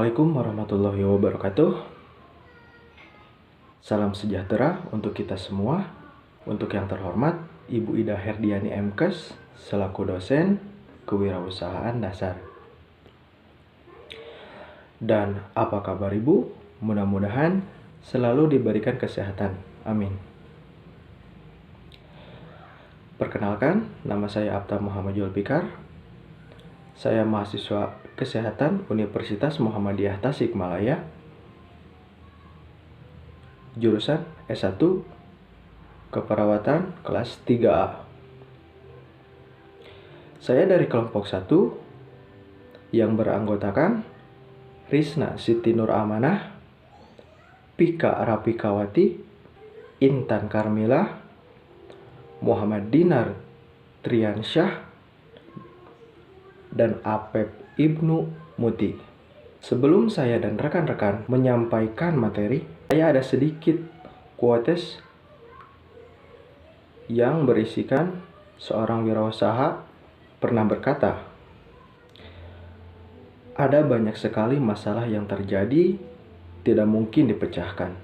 Assalamualaikum warahmatullahi wabarakatuh. Salam sejahtera untuk kita semua. Untuk yang terhormat, Ibu Ida Herdiani MKes selaku dosen Kewirausahaan Dasar. Dan apa kabar Ibu? Mudah-mudahan selalu diberikan kesehatan. Amin. Perkenalkan, nama saya Abta Muhammad Julfikar. Saya mahasiswa Kesehatan Universitas Muhammadiyah Tasikmalaya. Jurusan S1 Keperawatan kelas 3A. Saya dari kelompok 1 yang beranggotakan Risna Siti Nur Amanah, Pika Rapikawati, Intan Karmila, Muhammad Dinar Triansyah, dan Apep Ibnu Muti. Sebelum saya dan rekan-rekan menyampaikan materi, saya ada sedikit quotes yang berisikan seorang wirausaha pernah berkata, "Ada banyak sekali masalah yang terjadi tidak mungkin dipecahkan,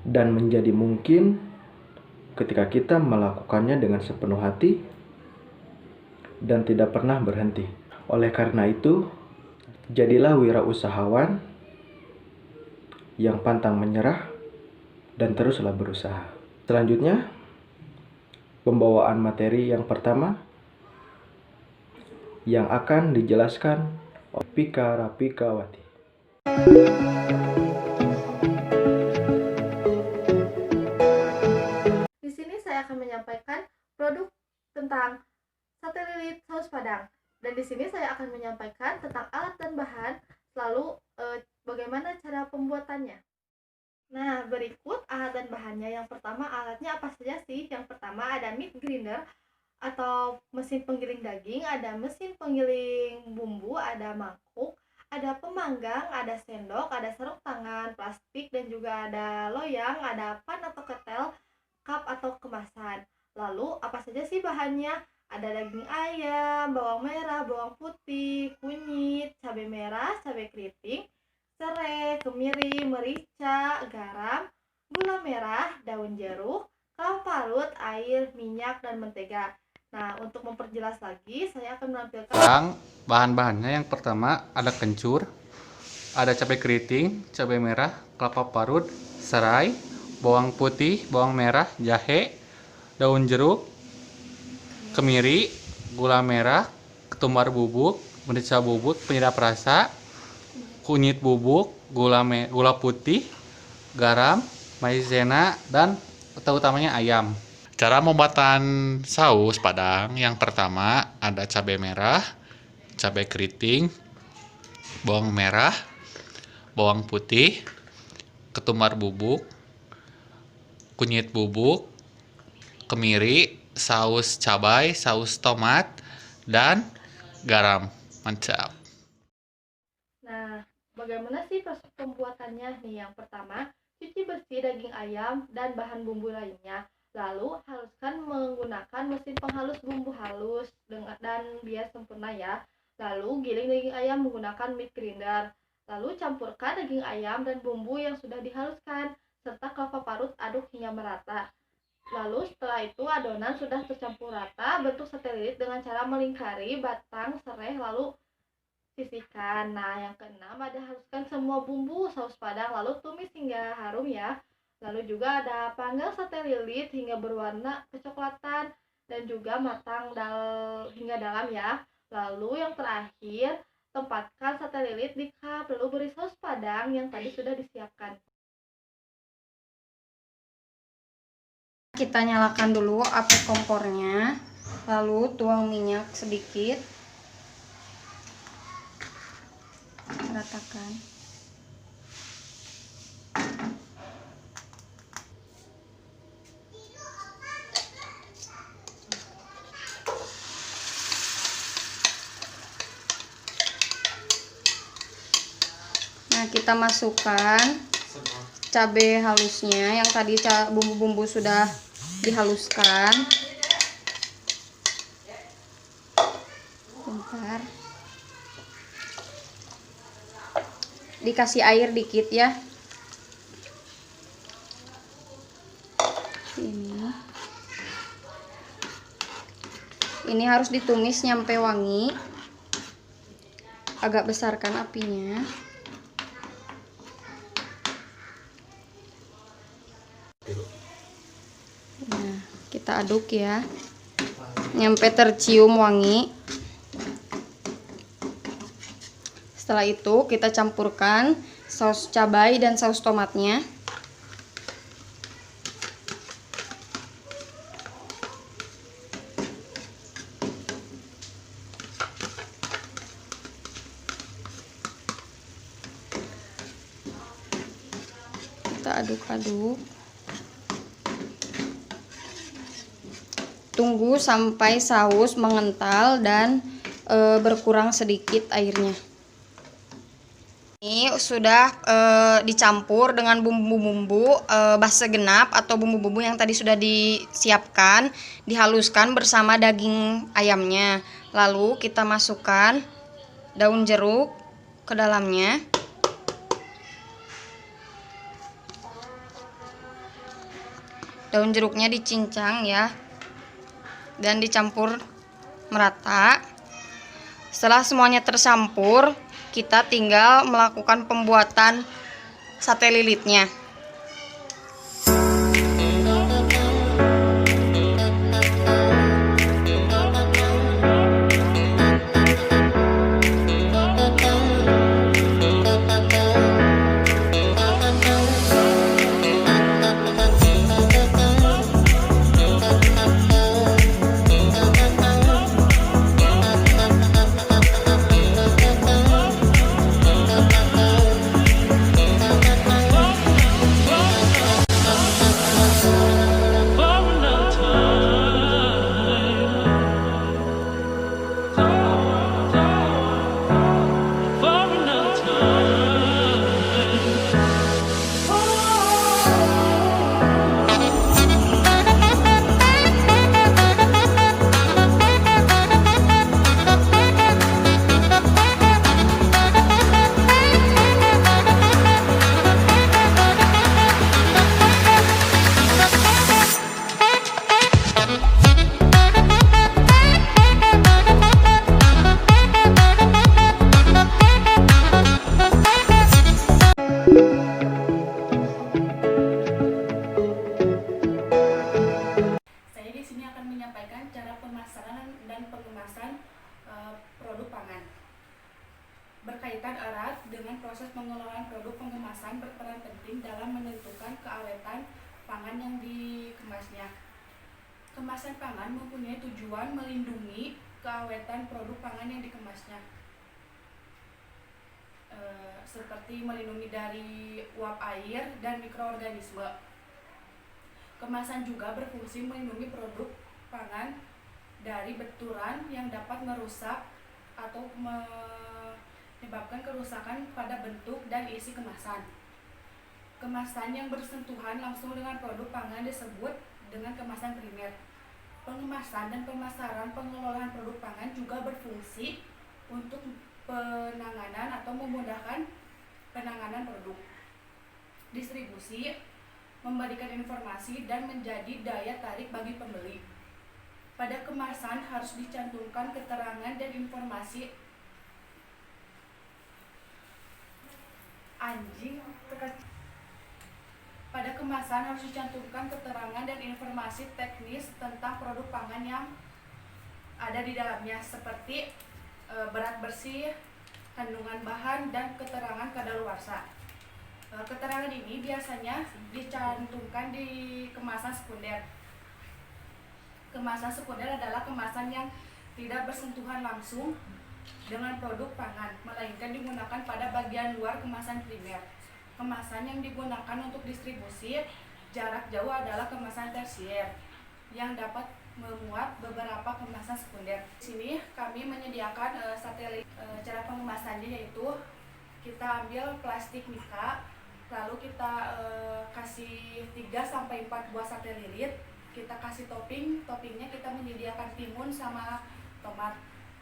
dan menjadi mungkin ketika kita melakukannya dengan sepenuh hati dan tidak pernah berhenti. Oleh karena itu, jadilah wirausahawan yang pantang menyerah dan teruslah berusaha." Selanjutnya, pembawaan materi yang pertama yang akan dijelaskan oleh Pika Rapikawati. Di sini saya akan menyampaikan produk tentang sate lilit saus Padang, dan di sini saya akan menyampaikan tentang alat dan bahan, lalu bagaimana cara pembuatannya. Nah, berikut alat dan bahannya. Yang pertama, alatnya apa saja sih? Yang pertama ada meat grinder atau mesin penggiling daging, ada mesin penggiling bumbu, ada mangkuk, ada pemanggang, ada sendok, ada sarung tangan plastik, dan juga ada loyang, ada pan atau ketel, cup atau kemasan. Lalu apa saja sih bahannya? Ada daging ayam, bawang merah, bawang putih, kunyit, cabai merah, cabai keriting, serai, kemiri, merica, garam, gula merah, daun jeruk, kelapa parut, air, minyak, dan mentega. Nah, untuk memperjelas lagi, saya akan menampilkan bahan-bahannya. Yang pertama ada kencur, ada cabai keriting, cabai merah, kelapa parut, serai, bawang putih, bawang merah, jahe, daun jeruk, kemiri, gula merah, ketumbar bubuk, merica bubuk, penyedap rasa, kunyit bubuk, gula putih, garam, maizena, dan utamanya ayam. Cara pembuatan saus Padang, yang pertama ada cabai merah, cabai keriting, bawang merah, bawang putih, ketumbar bubuk, kunyit bubuk, kemiri, saus cabai, saus tomat, dan garam. Mantap. Nah, bagaimana sih proses pembuatannya nih? Yang pertama, cuci bersih daging ayam dan bahan bumbu lainnya. Lalu haluskan menggunakan mesin penghalus bumbu halus dan biar sempurna ya. Lalu giling daging ayam menggunakan meat grinder. Lalu campurkan daging ayam dan bumbu yang sudah dihaluskan serta kelapa parut, aduk hingga merata. Lalu setelah itu adonan sudah tercampur rata, bentuk sate lilit dengan cara melingkari batang serai lalu sisihkan. Nah, yang keenam ada haluskan semua bumbu saus Padang lalu tumis hingga harum ya. Lalu juga ada panggang sate lilit hingga berwarna kecoklatan dan juga matang hingga dalam ya. Lalu yang terakhir, tempatkan sate lilit di cup lalu beri saus Padang yang tadi sudah disiapkan. Kita nyalakan dulu api kompornya, lalu tuang minyak sedikit, ratakan. Nah, kita masukkan cabai halusnya yang tadi bumbu-bumbu sudah dihaluskan. Bentar. dikasih air dikit ya. Ini harus ditumis nyampe wangi. Agak besarkan apinya. Nah, kita aduk ya. Nyampe tercium wangi. Setelah itu kita campurkan saus cabai dan saus tomatnya. Kita aduk-aduk. Tunggu sampai saus mengental dan berkurang sedikit airnya. Ini sudah dicampur dengan bumbu-bumbu basa genap atau bumbu-bumbu yang tadi sudah disiapkan, dihaluskan bersama daging ayamnya. Lalu kita masukkan daun jeruk ke dalamnya. Daun jeruknya dicincang ya, dan dicampur merata. Setelah semuanya tercampur, kita tinggal melakukan pembuatan sate lilitnya. Produk pangan berkaitan erat dengan proses pengelolaan produk pengemasan, berperan penting dalam menentukan keawetan pangan yang dikemasnya. Kemasan pangan mempunyai tujuan melindungi keawetan produk pangan yang dikemasnya, seperti melindungi dari uap air dan mikroorganisme. Kemasan juga berfungsi melindungi produk pangan dari benturan yang dapat merusak atau menyebabkan kerusakan pada bentuk dan isi kemasan. Kemasan yang bersentuhan langsung dengan produk pangan disebut dengan kemasan primer. Pengemasan dan pemasaran pengelolaan produk pangan juga berfungsi untuk penanganan atau memudahkan penanganan produk. Distribusi, memberikan informasi dan menjadi daya tarik bagi pembeli. Pada kemasan harus dicantumkan keterangan dan informasi Pada kemasan harus dicantumkan keterangan dan informasi teknis tentang produk pangan yang ada di dalamnya, seperti berat bersih, kandungan bahan, dan keterangan kadaluarsa. Keterangan ini biasanya dicantumkan di kemasan sekunder. Kemasan sekunder adalah kemasan yang tidak bersentuhan langsung dengan produk pangan, melainkan digunakan pada bagian luar kemasan primer. Kemasan yang digunakan untuk distribusi jarak jauh adalah kemasan tersier yang dapat memuat beberapa kemasan sekunder. Di sini kami menyediakan satelit. Cara pengemasannya yaitu kita ambil plastik mika, lalu kita kasih 3-4 buah sate lilit. Kita kasih toppingnya kita menyediakan timun sama tomat.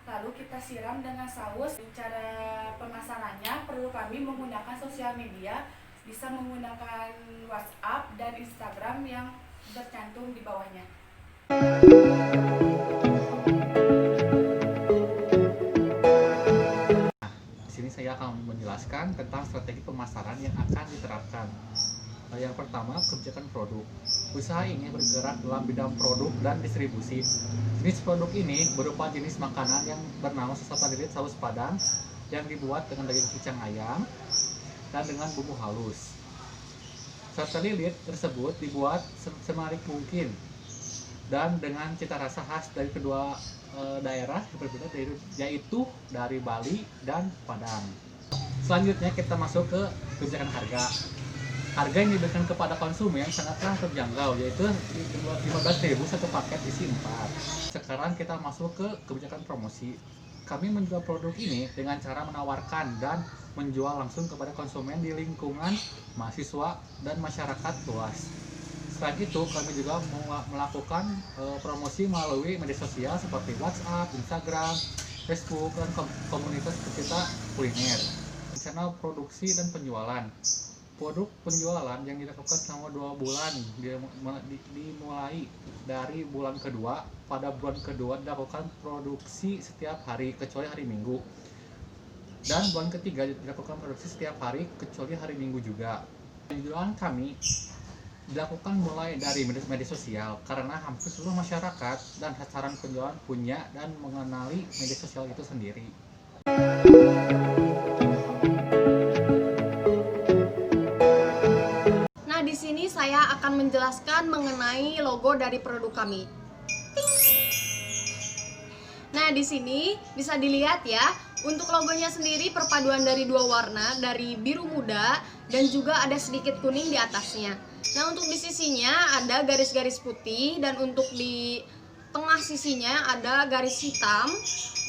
lalu kita siram dengan saus. Cara pemasarannya perlu kami menggunakan sosial media, bisa menggunakan WhatsApp dan Instagram yang tercantum di bawahnya. Di sini saya akan menjelaskan tentang strategi pemasaran yang akan diterapkan. Yang pertama, kebijakan produk. Usaha ini bergerak dalam bidang produk dan distribusi. Jenis produk ini berupa jenis makanan yang bernama soto lilit saus padang yang dibuat dengan daging kicang ayam dan dengan bumbu halus. Soto lilit tersebut dibuat semenarik mungkin dan dengan cita rasa khas dari kedua daerah yang berbeda, yaitu dari Bali dan Padang. Selanjutnya kita masuk ke kebijakan harga. Harga yang diberikan kepada konsumen sangatlah terjangkau, yaitu 15.000 satu paket isi 4. Sekarang kita masuk ke kebijakan promosi. Kami menjual produk ini dengan cara menawarkan dan menjual langsung kepada konsumen di lingkungan mahasiswa dan masyarakat luas. Selain itu, kami juga melakukan promosi melalui media sosial seperti WhatsApp, Instagram, Facebook, dan komunitas pecinta kuliner. Channel produksi dan penjualan. Produk penjualan yang dilakukan selama 2 bulan dimulai dari bulan kedua. Pada bulan kedua dilakukan produksi setiap hari kecuali hari Minggu, dan bulan ketiga dilakukan produksi setiap hari kecuali hari Minggu juga. Penjualan kami dilakukan mulai dari media sosial karena hampir seluruh masyarakat dan sasaran penjualan punya dan mengenali media sosial itu sendiri. Nah, di sini saya akan menjelaskan mengenai logo dari produk kami. Nah, di sini bisa dilihat ya, untuk logonya sendiri perpaduan dari 2 warna, dari biru muda dan juga ada sedikit kuning di atasnya. Nah, untuk di sisinya ada garis-garis putih dan untuk di tengah sisinya ada garis hitam,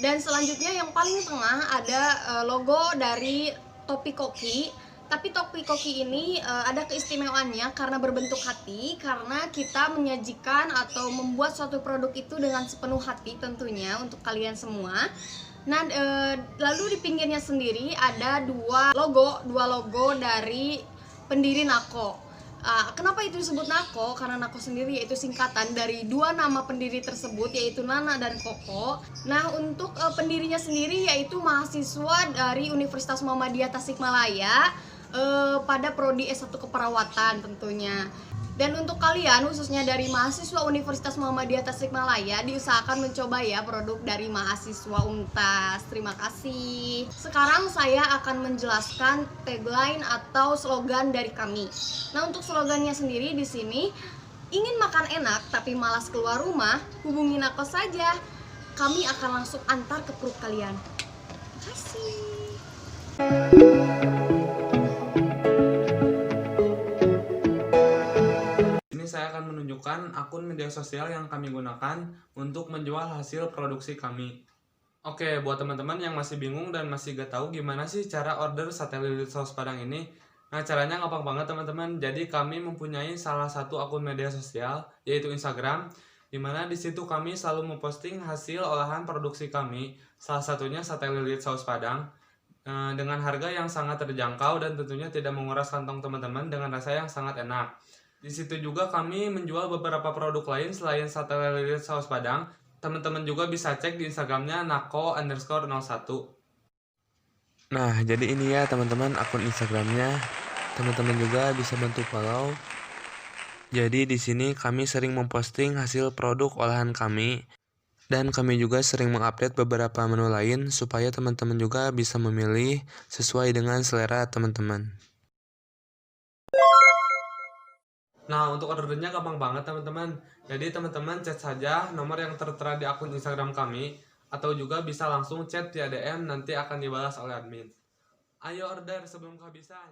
dan selanjutnya yang paling tengah ada logo dari topi koki. Tapi topi koki ini ada keistimewaannya karena berbentuk hati, karena kita menyajikan atau membuat suatu produk itu dengan sepenuh hati tentunya untuk kalian semua. Nah, lalu di pinggirnya sendiri ada dua logo dari pendiri Nako. Kenapa itu disebut Nako? Karena Nako sendiri yaitu singkatan dari 2 nama pendiri tersebut, yaitu Nana dan Koko. Nah, untuk pendirinya sendiri yaitu mahasiswa dari Universitas Muhammadiyah Tasikmalaya pada prodi S1 keperawatan tentunya. Dan untuk kalian khususnya dari mahasiswa Universitas Muhammadiyah Tasikmalaya, diusahakan mencoba ya produk dari mahasiswa UNTAS. Terima kasih. Sekarang saya akan menjelaskan tagline atau slogan dari kami. Nah, untuk slogannya sendiri di sini, ingin makan enak tapi malas keluar rumah, hubungi Nako saja. Kami akan langsung antar ke perut kalian. Terima kasih. Saya akan menunjukkan akun media sosial yang kami gunakan untuk menjual hasil produksi kami. Oke, buat teman-teman yang masih bingung dan masih gak tahu gimana sih cara order sate lilit saus padang ini, nah caranya gampang banget teman-teman. Jadi kami mempunyai salah satu akun media sosial yaitu Instagram, dimana disitu kami selalu memposting hasil olahan produksi kami, salah satunya sate lilit saus padang, dengan harga yang sangat terjangkau dan tentunya tidak menguras kantong teman-teman dengan rasa yang sangat enak. Di situ juga kami menjual beberapa produk lain selain sate lilit saus padang. Teman-teman juga bisa cek di Instagramnya nako_01. Nah, jadi ini ya teman-teman akun Instagramnya. Teman-teman juga bisa bantu follow. Jadi di sini kami sering memposting hasil produk olahan kami, dan kami juga sering mengupdate beberapa menu lain supaya teman-teman juga bisa memilih sesuai dengan selera teman-teman. Nah, untuk ordernya gampang banget teman-teman. Jadi teman-teman chat saja nomor yang tertera di akun Instagram kami, atau juga bisa langsung chat via DM, nanti akan dibalas oleh admin. Ayo order sebelum kehabisan.